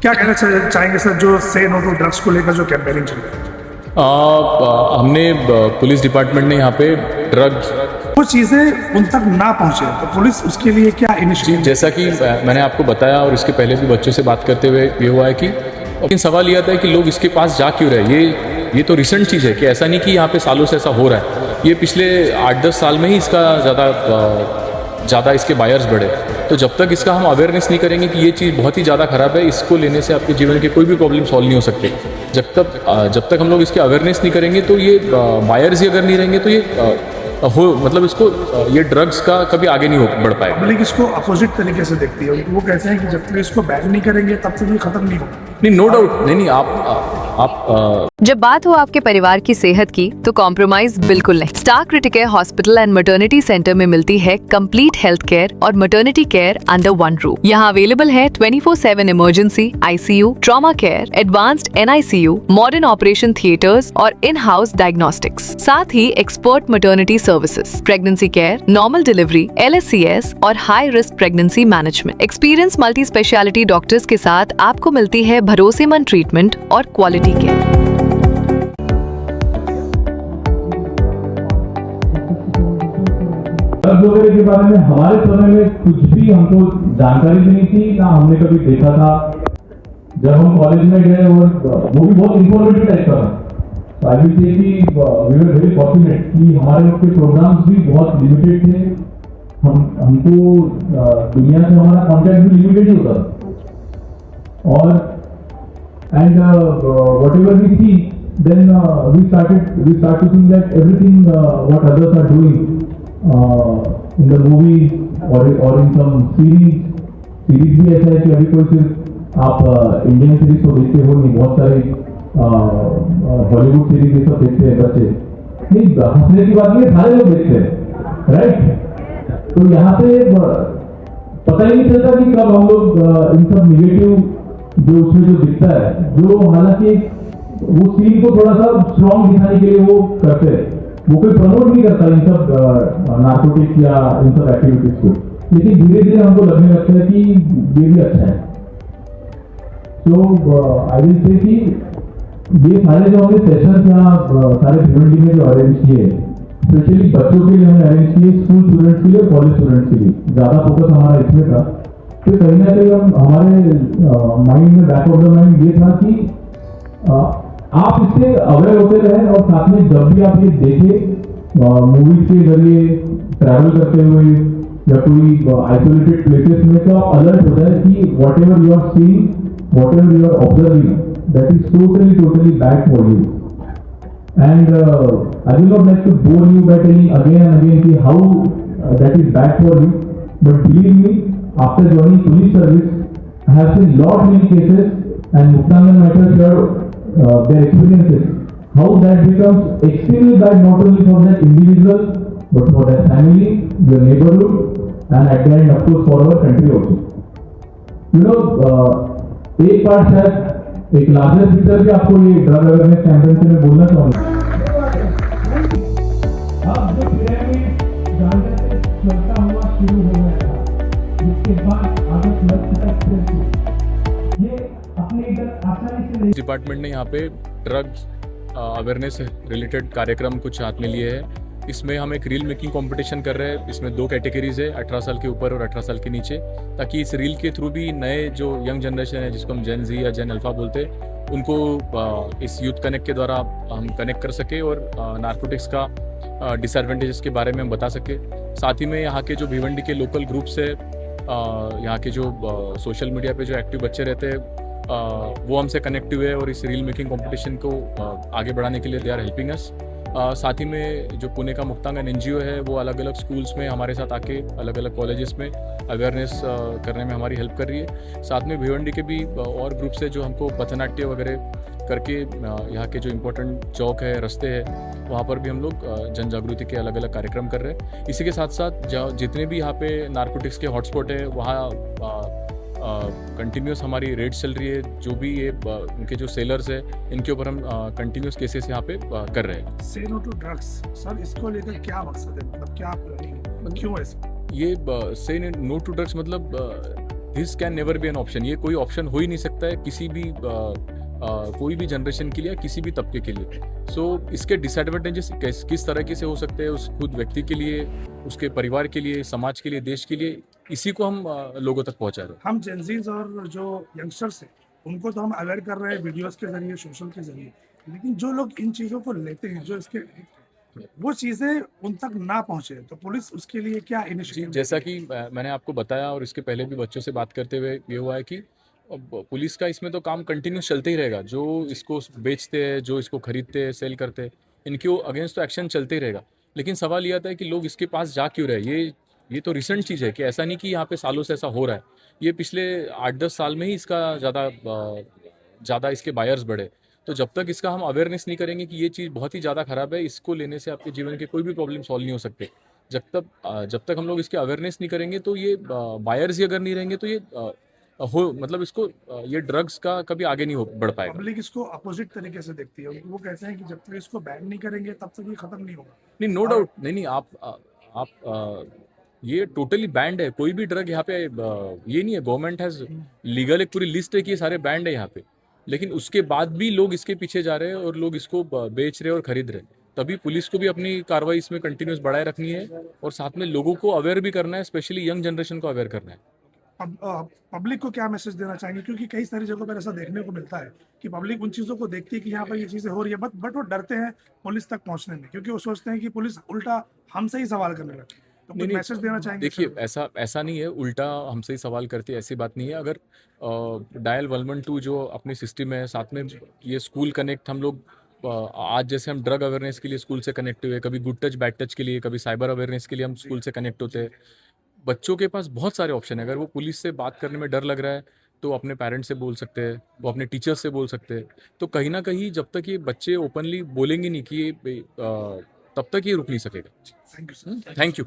क्या कहना चाहेंगे सर जो से नो टू ड्रग्स को लेकर जो कैंपेनिंग चल रही है? हमने पुलिस डिपार्टमेंट ने यहाँ पे ड्रग्स वो चीज़ें उन तक ना पहुँचे तो पुलिस उसके लिए क्या इनिशिएटिव? जैसा कि मैंने आपको बताया और इसके पहले भी बच्चों से बात करते हुए ये हुआ है कि लेकिन सवाल ये आता है कि लोग इसके पास जा क्यों रहे। ये तो रिसेंट चीज़ है कि ऐसा नहीं कि यहाँ पे सालों से ऐसा हो रहा है। ये पिछले 8-10 साल में ही इसका ज़्यादा इसके बायर्स बढ़े। तो जब तक इसका हम अवेयरनेस नहीं करेंगे कि ये चीज़ बहुत ही ज़्यादा ख़राब है, इसको लेने से आपके जीवन के कोई भी प्रॉब्लम सॉल्व नहीं हो सकते। जब तक हम लोग इसके अवेयरनेस नहीं करेंगे तो ये बायर्स ही अगर नहीं रहेंगे तो ये मतलब इसको ये ड्रग्स का कभी आगे नहीं बढ़ पाएगा। पब्लिक इसको अपोजिट तरीके से देखती है, वो कहते हैं कि जब तक इसको बैन नहीं करेंगे तब तक ये खत्म नहीं होगा। नहीं, नो डाउट, नहीं आप जब बात हो आपके परिवार की सेहत की तो कॉम्प्रोमाइज बिल्कुल नहीं। Star Criticare Hospital and Maternity Centre में मिलती है कंप्लीट हेल्थ केयर और maternity care under one roof. यहाँ अवेलेबल है 24/7 emergency, ICU, trauma care, advanced NICU, modern operation theatres और इन हाउस डायग्नोस्टिक्स, साथ ही expert maternity services, pregnancy care, normal delivery, LSCS और high risk pregnancy management. Experience multi speciality doctors के साथ आपको मिलती है भरोसेमंद ट्रीटमेंट और क्वालिटी केयर। ड्रग्स वगैरह के बारे में हमारे समय में कुछ भी हमको जानकारी भी नहीं थी, ना हमने कभी देखा था। जब हम कॉलेज में गए और वो भी बहुत इंफॉर्मेटिव टाइप का था, आई विल से कि वी वर वेरी फॉर्चुनेट कि हमारे लोग के प्रोग्राम्स भी बहुत लिमिटेड थे। हमको दुनिया से हमारा कॉन्टैक्ट भी लिमिटेड ही होता था। और and whatever we see then we start to think that everything what others are doing in the movies or in some series भी ऐसा है कि अभी कोई सिर्फ आप इंडियन सीरीज को देखते हो नहीं, बहुत सारे हॉलीवुड सीरीज ये सब देखते हैं बच्चे। नहीं, हंसने की बात नहीं, सारे लोग देखते हैं, राइट? तो यहाँ पे पता ही नहीं चलता कि कब हम लोग इन सब निगेटिव जो उसमें जो दिखता है, जो हालांकि वो सीन को थोड़ा सा स्ट्रॉन्ग दिखाने के लिए वो करते हैं, वो कोई प्रमोट नहीं करता इन सब नार्कोटिक्स या इन सब एक्टिविटीज को, लेकिन धीरे धीरे हमको लगने लगता है कि ये भी अच्छा है। तो आई विल से कि ये सारे जो हमने सेशंस यहाँ सारे भिवंडी में जो अरेंज किए, स्पेशली बच्चों के लिए हमने अरेंज किए, स्कूल स्टूडेंट्स के लिए और कॉलेज स्टूडेंट्स के लिए ज़्यादा फोकस हमारा इसमें था। तो कहीं ना कहीं हमारे माइंड में, बैक ऑफ द माइंड ये था कि आप इससे अवेयर होते रहे और साथ में जब भी आप ये देखें मूवीज के जरिए ट्रैवल करते हुए या कोई आइसोलेटेड प्लेसेस में, तो आप अलर्ट हो जाए कि whatever you are seeing, whatever you are observing, that is totally bad for you. And I will not like to bore you by telling again and again कि how that is bad for you, but believe me, after joining police service I have seen lot many cases and Muktangan matter share their experiences, how that becomes extremely bad not only for that individual but for their family, their neighborhood and at the end of course for our country also. You know, एक बार शायद एक larger picture भी आपको ये drug awareness campaign से मैं बोलना चाहूँगा। अब जो पिरामिड जानने से चलता हुआ शुरू हो गया था, जिसके बाद आगे लक्ष्य एक्सप्रेस डिपार्टमेंट ने यहाँ पे ड्रग्स अवेयरनेस रिलेटेड कार्यक्रम कुछ हाथ में लिए है। इसमें हम एक रील मेकिंग कंपटीशन कर रहे हैं। इसमें 2 कैटेगरीज है, 18 साल के ऊपर और 18 साल के नीचे, ताकि इस रील के थ्रू भी नए जो यंग जनरेशन है, जिसको हम जेन जी या जेन अल्फा बोलते हैं, उनको इस यूथ कनेक्ट के द्वारा हम कनेक्ट कर सके और नार्कोटिक्स का डिसएडवांटेजेस के बारे में हम बता सके। साथ ही में यहाँ के जो भिवंडी के लोकल ग्रुप्स है, यहाँ के जो सोशल मीडिया पे जो एक्टिव बच्चे रहते हैं, वो हमसे कनेक्ट हुए और इस रील मेकिंग कंपटीशन को आगे बढ़ाने के लिए दे आर हेल्पिंग अस। साथ ही में जो पुणे का मुक्तांगन NGO है, वो अलग अलग स्कूल्स में हमारे साथ आके अलग अलग कॉलेजेस में अवेयरनेस करने में हमारी हेल्प कर रही है। साथ में भिवंडी के भी और ग्रुप्स है जो हमको पथनाट्य वगैरह करके यहाँ के जो इम्पोर्टेंट चौक है, रास्ते हैं, वहाँ पर भी हम लोग जन जागृति के अलग अलग कार्यक्रम कर रहे हैं। इसी के साथ साथ जितने भी यहाँ पे नार्कोटिक्स के हॉटस्पॉट है, वहाँ कंटिन्यूस हमारी रेड चल रही है। जो भी ये उनके जो सेलर्स है, इनके ऊपर हम कंटिन्यूस केसेस यहाँ पे कर रहे हैं। से नो टू ड्रग्स सर, इसको लेकर क्या मकसद है, मतलब क्या प्लानिंग है, क्यों ऐसा? ये से नो टू ड्रग्स मतलब this can never be an option. ये कोई ऑप्शन हो ही नहीं सकता है किसी भी कोई भी जनरेशन के लिए या किसी भी तबके के लिए। सो इसके डिसएडवांटेजेस किस तरह से हो सकते हैं उस खुद व्यक्ति के लिए, उसके परिवार के लिए, समाज के लिए, देश के लिए, इसी को हम लोगों तक पहुंचा रहे हैं। हम जेंजीज और जो यंगस्टर्स हैं उनको तो हम अवेयर कर रहे हैं वीडियोस के जरिए, सोशल के जरिए, लेकिन जो लोग इन चीज़ों को लेते हैं, जो इसके वो चीज़ें उन तक ना पहुंचे, तो पुलिस उसके लिए क्या जी, इनिशिएटिव? जैसा कि मैंने आपको बताया और इसके पहले भी बच्चों से बात करते हुए ये हुआ है कि पुलिस का इसमें तो काम कंटिन्यूस चलते ही रहेगा। जो इसको बेचते हैं, जो इसको खरीदते हैं, सेल करते हैं, इनके अगेंस्ट तो एक्शन चलते ही रहेगा। लेकिन सवाल ये आता है कि लोग इसके पास जा क्यों रहे हैं। ये तो रिसेंट चीज़ है कि ऐसा नहीं कि यहाँ पे सालों से ऐसा हो रहा है। ये पिछले 8-10 साल में ही इसका ज़्यादा इसके बायर्स बढ़े। तो जब तक इसका हम अवेयरनेस नहीं करेंगे कि ये चीज़ बहुत ही ज़्यादा ख़राब है, इसको लेने से आपके जीवन के कोई भी प्रॉब्लम सॉल्व नहीं हो सकते। जब तक हम लोग इसके अवेयरनेस नहीं करेंगे, तो ये बायर्स ही अगर नहीं रहेंगे, तो ये मतलब इसको ये ड्रग्स का कभी आगे नहीं बढ़ पाएगा। पब्लिक इसको अपोजिट तरीके से देखती है, वो कहते हैं कि जब तक इसको बैन नहीं करेंगे तब तक ये खत्म नहीं होगा। नहीं, नो डाउट, नहीं, आप ये टोटली बैंड है। कोई भी ड्रग यहाँ पे ये नहीं है, गवर्नमेंट हैज लीगल एक पूरी लिस्ट है कि ये सारे बैंड है यहाँ पे। लेकिन उसके बाद भी लोग इसके पीछे जा रहे हैं और लोग इसको बेच रहे हैं और खरीद रहे हैं। तभी पुलिस को भी अपनी कार्रवाई इसमें कंटिन्यूस बढ़ाए रखनी है और साथ में लोगों को अवेयर भी करना है, स्पेशली यंग जनरेशन को अवेयर करना है। पब्लिक को क्या मैसेज देना चाहेंगे, क्योंकि कई सारी जगहों पर ऐसा देखने को मिलता है कि पब्लिक उन चीज़ों को देखती है कि यहाँ पर ये चीज़ें हो रही है, बट वो डरते हैं पुलिस तक पहुँचने में, क्योंकि वो सोचते हैं कि पुलिस उल्टा हमसे ही सवाल करने लगती है। तो कुछ नहीं, मैसेज देना चाहेंगे? देखिए, ऐसा नहीं है उल्टा हमसे ही सवाल करती है, ऐसी बात नहीं है। अगर डायल 112 जो अपनी सिस्टम है, साथ में ये स्कूल कनेक्ट हम लोग आज जैसे हम ड्रग अवेयरनेस के लिए स्कूल से कनेक्ट हुए, कभी गुड टच बैड टच के लिए, कभी साइबर अवेयरनेस के लिए हम स्कूल से कनेक्ट होते हैं। बच्चों के पास बहुत सारे ऑप्शन है। अगर वो पुलिस से बात करने में डर लग रहा है, तो अपने पेरेंट्स से बोल सकते हैं, वो अपने टीचर्स से बोल सकते हैं। तो कहीं ना कहीं जब तक ये बच्चे ओपनली बोलेंगे नहीं कि तब तक ये रुक नहीं सकेगा। Thank you sir. Thank you.